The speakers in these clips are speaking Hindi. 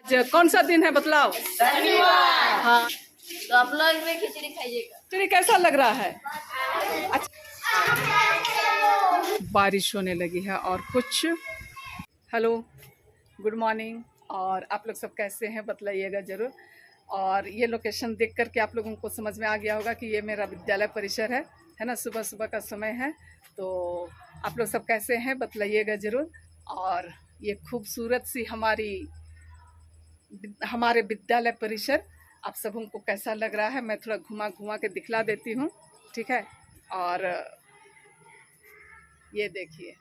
कौन सा दिन है बतलाओ? शनिवार। हाँ, तो आप लोग भी खिचड़ी खाइएगा। खिचड़ी कैसा लग रहा है? अच्छा, बारिश होने लगी है और कुछ। Hello, good morning. और आप लोग सब कैसे हैं बतलाइएगा ज़रूर। और ये लोकेशन देख कर के आप लोगों को समझ में आ गया होगा कि ये मेरा विद्यालय परिसर है ना। सुबह सुबह का समय है, तो आप लोग सब कैसे हैं बतलाइएगा ज़रूर। और ये खूबसूरत सी हमारे विद्यालय परिसर आप सबों को कैसा लग रहा है, मैं थोड़ा घुमा घुमा के दिखला देती हूँ, ठीक है। और ये देखिए,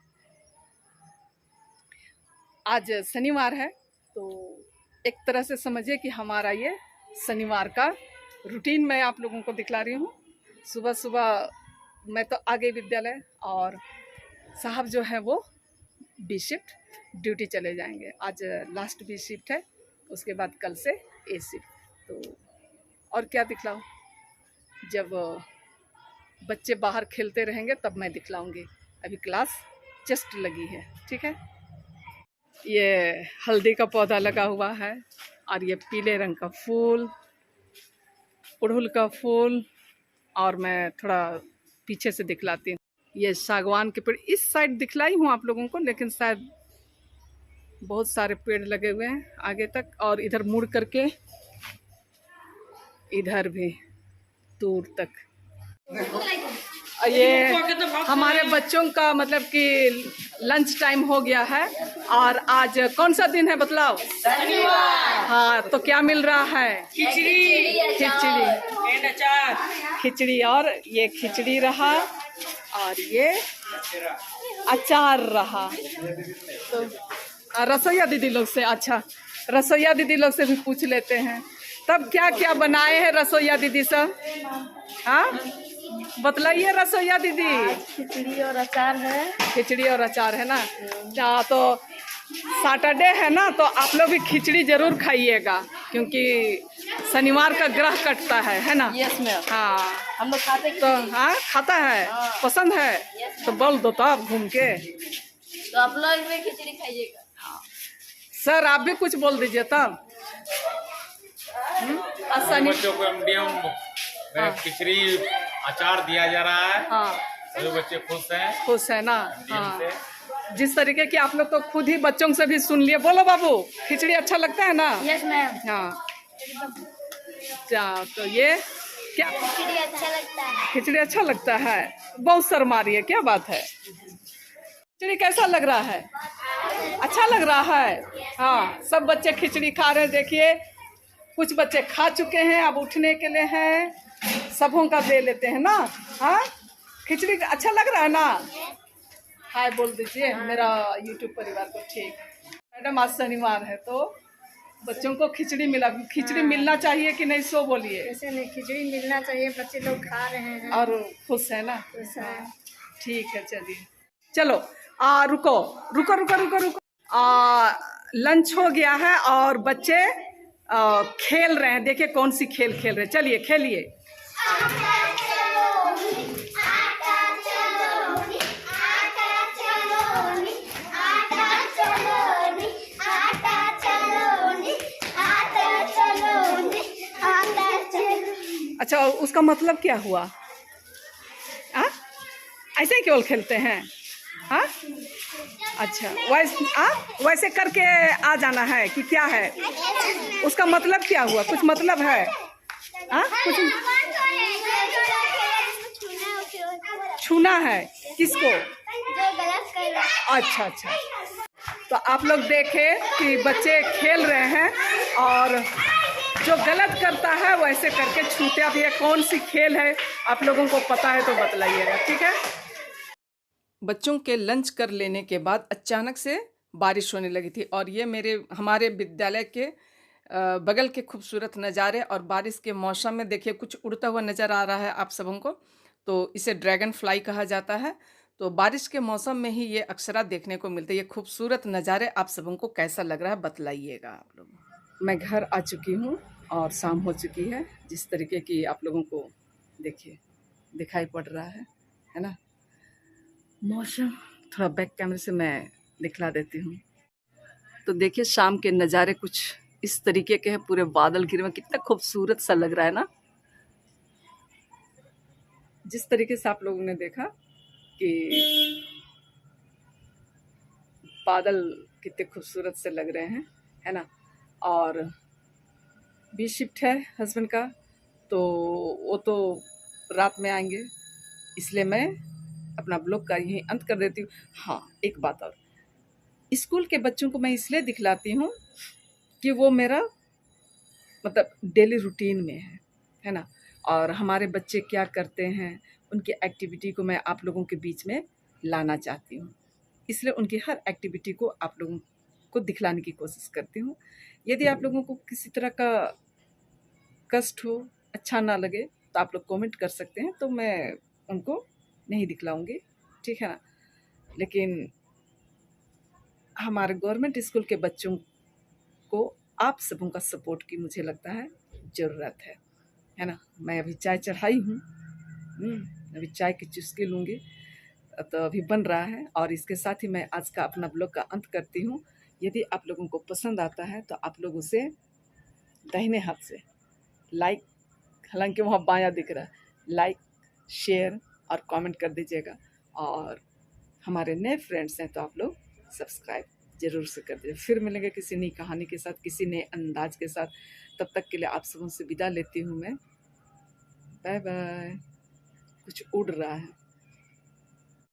आज शनिवार है, तो एक तरह से समझिए कि हमारा ये शनिवार का रूटीन मैं आप लोगों को दिखला रही हूँ। सुबह सुबह मैं तो आ गई विद्यालय, और साहब जो है वो बी शिफ्ट ड्यूटी चले जाएंगे। आज लास्ट बी शिफ्ट है, उसके बाद कल से ए शिफ्ट। तो और क्या दिखलाऊं, जब बच्चे बाहर खेलते रहेंगे तब मैं दिखलाऊंगी। अभी क्लास जस्ट लगी है, ठीक है। ये हल्दी का पौधा लगा हुआ है, और ये पीले रंग का फूल, अड़हुल का फूल। और मैं थोड़ा पीछे से दिखलाती हूँ, ये सागवान के पेड़ इस साइड दिखलाई हूँ आप लोगों को, लेकिन शायद बहुत सारे पेड़ लगे हुए हैं आगे तक, और इधर मुड़ करके इधर भी दूर तक। ये हमारे बच्चों का मतलब कि लंच टाइम हो गया है, और आज कौन सा दिन है बतलाओ? शनिवार। हाँ, तो क्या मिल रहा है? खिचड़ी। खिचड़ी, और ये खिचड़ी रहा, और ये अचार रहा। तो रसोईया दीदी लोग से, अच्छा रसोईया दीदी लोग से भी पूछ लेते हैं, तब क्या क्या बनाए हैं रसोईया दीदी सब? हाँ, बतलाइए रसोईया दीदी। खिचड़ी और अचार है। खिचड़ी और अचार है ना। तो सैटरडे है ना, तो आप लोग भी खिचड़ी जरूर खाइएगा, क्योंकि शनिवार का ग्रह कटता है ना। Yes ma'am. हाँ, हम लोग खाते तो हाँ खाता है, पसंद है, तो बोल दो तो आप घूम के। तो आप लोग भी खिचड़ी खाइएगा। सर आप भी कुछ बोल दीजिए तब। बच्चों को एमडीएम में खिचड़ी अचार दिया जा रहा है। हाँ, सभी बच्चे खुश ना। हैं हाँ, जिस तरीके की आप लोग तो खुद ही बच्चों से भी सुन लिए। बोलो बाबू, खिचड़ी अच्छा लगता है ना? Yes ma'am. हाँ, तो ये क्या खिचड़ी अच्छा लगता है। खिचड़ी अच्छा लगता है? बहुत शर्मा रही है, क्या बात है? खिचड़ी कैसा लग रहा है? अच्छा लग रहा है। हाँ, सब बच्चे खिचड़ी खा रहे हैं। देखिए, कुछ बच्चे खा चुके हैं, अब उठने के लिए हैं। सबों का दे लेते हैं ना। हाँ, खिचड़ी अच्छा लग रहा है ना? हाय बोल दीजिए मेरा यूट्यूब परिवार को। ठीक मैडम, आज शनिवार है तो बच्चों को खिचड़ी मिला। खिचड़ी मिलना चाहिए कि नहीं, सो बोलिए। ऐसे नहीं, खिचड़ी मिलना चाहिए, बच्चे लोग खा रहे हैं और खुश है ना। खुश हैं। ठीक है, चलिए चलो। रुको रुको रुको रुको रुको। लंच हो गया है और बच्चे खेल रहे हैं। देखिए कौन सी खेल खेल रहे हैं। चलिए खेलिए। अच्छा, उसका मतलब क्या हुआ? ऐसे ही केवल खेलते हैं? हाँ, अच्छा, वैसे करके आ जाना है कि क्या है? उसका मतलब क्या हुआ? कुछ मतलब है? कुछ छूना है किसको? अच्छा अच्छा। तो आप लोग देखें कि बच्चे खेल रहे हैं, और जो गलत करता है वैसे करके छूते। अब ये कौन सी खेल है, आप लोगों को पता है तो बतलाइएगा, ठीक है। बच्चों के लंच कर लेने के बाद अचानक से बारिश होने लगी थी, और ये हमारे विद्यालय के बगल के खूबसूरत नज़ारे। और बारिश के मौसम में देखिए कुछ उड़ता हुआ नज़र आ रहा है आप सबों को, तो इसे ड्रैगन फ्लाई कहा जाता है। तो बारिश के मौसम में ही ये अक्सर देखने को मिलते हैं। ये खूबसूरत नज़ारे आप सबों को कैसा लग रहा है बतलाइएगा आप लोग। मैं घर आ चुकी हूँ और शाम हो चुकी है। जिस तरीके की आप लोगों को देखिए दिखाई पड़ रहा है ना मौसम। थोड़ा बैक कैमरे से मैं दिखला देती हूँ। तो देखिए शाम के नज़ारे कुछ इस तरीके के हैं, पूरे बादल घिरे हुए, कितना खूबसूरत सा लग रहा है ना। जिस तरीके से आप लोगों ने देखा कि बादल कितने खूबसूरत से लग रहे हैं, है ना। और बी शिफ्ट है हस्बैंड का, तो वो तो रात में आएंगे, इसलिए मैं अपना ब्लॉग का यहीं अंत कर देती हूँ। हाँ, एक बात और, स्कूल के बच्चों को मैं इसलिए दिखलाती हूँ कि वो मेरा मतलब डेली रूटीन में है ना। और हमारे बच्चे क्या करते हैं, उनकी एक्टिविटी को मैं आप लोगों के बीच में लाना चाहती हूँ, इसलिए उनकी हर एक्टिविटी को आप लोगों को दिखलाने की कोशिश करती हूँ। यदि आप लोगों को किसी तरह का कष्ट हो, अच्छा ना लगे, तो आप लोग कमेंट कर सकते हैं, तो मैं उनको नहीं दिखलाऊंगी, ठीक है ना। लेकिन हमारे गवर्नमेंट स्कूल के बच्चों को आप सबों का सपोर्ट की मुझे लगता है ज़रूरत है ना। मैं अभी चाय चढ़ाई हूँ, अभी चाय की चुस्की लूँगी, तो अभी बन रहा है। और इसके साथ ही मैं आज का अपना ब्लॉग का अंत करती हूँ। यदि आप लोगों को पसंद आता है तो आप लोग उसे दाहिने हाथ से लाइक, हालांकि वहाँ बायां दिख रहा है, लाइक, शेयर और कमेंट कर दीजिएगा। और हमारे नए फ्रेंड्स हैं तो आप लोग सब्सक्राइब ज़रूर से कर दीजिए। फिर मिलेंगे किसी नई कहानी के साथ, किसी नए अंदाज के साथ। तब तक के लिए आप सबों से विदा लेती हूँ मैं। Bye bye. कुछ उड़ रहा है।